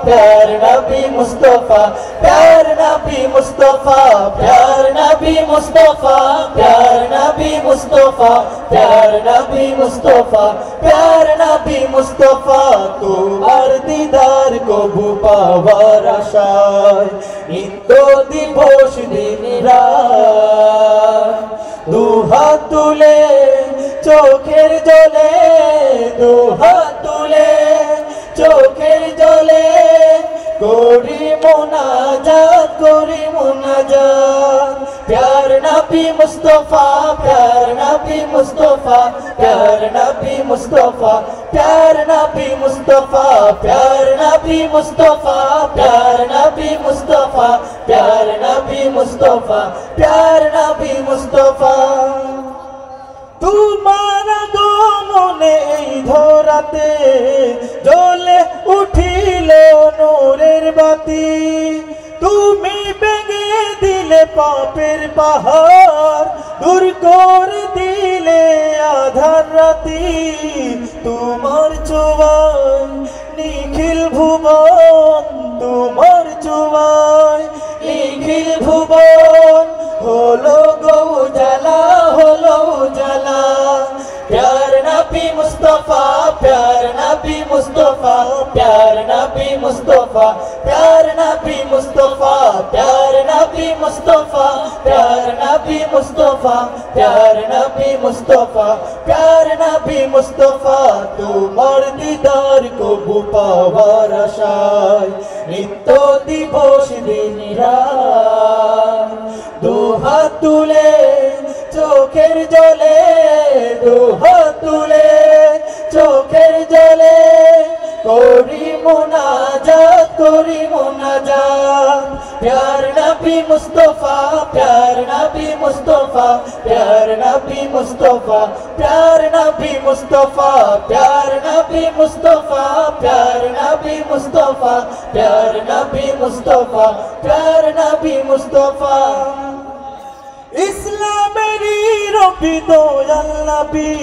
प्यार नबी मुस्तफा, प्यार नबी मुस्तफा, प्यार नबी मुस्तफा, प्यार नबी मुस्तफा, प्यार नबी मुस्तफा, प्यार नबी मुस्तफा। তোমার দিদার কবু পাওয়ার আশায় নিত্য দিবস দিন রাত দুহাত তুলে চোখের জলে, দুহাত তুলে চোখের জলে করি মুনাজাত, করি মুনাজাত। प्यार नबी मुस्तफा, प्यार नबी मुस्तफा, प्यार नबी मुस्तफा, प्यार नबी मुस्तफा, प्यार नबी मुस्तफा, प्यार नबी मुस्तफा, प्यार नबी मुस्तफा, प्यार नबी मुस्तफा। তোমার আগমনে এই ধরাতে জ্বলে উঠিল নূরের বাতি, তুমি ভেঙে দিলে পাপের পাহাড়, দূর করে দিলে আধার রাতি। তোমার ছোঁয়ায় নিখিল ভুবন, তোমার ছোঁয়ায় নিখিল ভুবন হলো গো উজালা, হলো উজালা। प्यार नबी मुस्तफा, प्यार नबी मुस्तफा, प्यार नबी मुस्तफा, प्यार नबी मुस्तफा, प्यार नबी मुस्तफा, प्यार नबी मुस्तफा, प्यार नबी मुस्तफा, प्यार नबी मुस्तफा। তোমার দিদার কবু পাওয়ার আশায় নিত্য দিবস দিন রাত দুহাত তুলে চোখের জলে, দুহাত তুলে চোখের জলে করি মুনাজাত, করি মুনাজাত। प्यार नबी मुस्तफा, प्यार नबी मुस्तफा, प्यार नबी मुस्तफा, प्यार नबी मुस्तफा, प्यार नबी मुस्तफा, प्यार नबी मुस्तफा, प्यार नबी मुस्तफा, प्यार नबी मुस्तफा। ইসলামেরই রবি দয়াল নবী,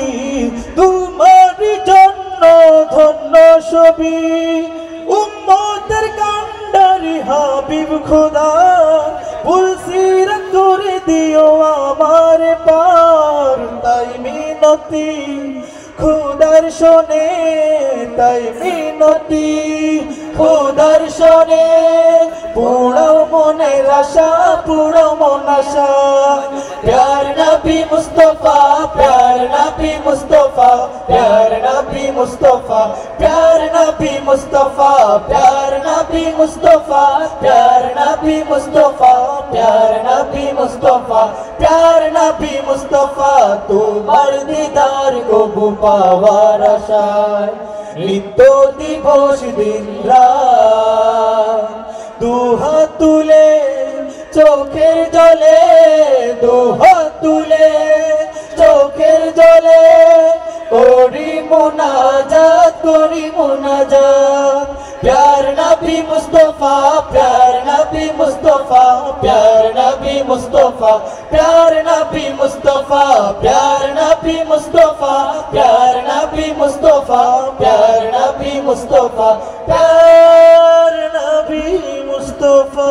তোমারই জন্য ধন্য ছবি, উম্মতের কান্ডারি হাবিব খোদা, পুলসিরাত করে দিও আমার পার। তাই মিনতি খোদার শোনে, তাই মিনতি খোদার শোনে, পুরো মনের আশা, পুরো মন আশা। प्यार नबी मुस्तफा, प्यार नबी मुस्तफा, प्यार नबी मुस्तफा, प्यार नबी मुस्तफा, प्यार नबी मुस्तफा, प्यार नबी मुस्तफा, प्यार नबी मुस्तफा, प्यार नबी मुस्तफा। তোমার দিদার কবু পাওয়ার আশায় নিত্য দিবস দিন রাত দুহাত তুলে চোখের জলে, দুহাত তুলে চোখের জলে করি মুনাজাত, করি মুনাজাত। प्यार नबी मुस्तफा, प्यार नबी मुस्तफा, प्यार नबी मुस्तफा, प्यार नबी मुस्तफा, प्यार नबी मुस्तफा, प्यार नबी मुस्तफा, प्यार नबी मुस्तफा, प्यार नबी मुस्तफा।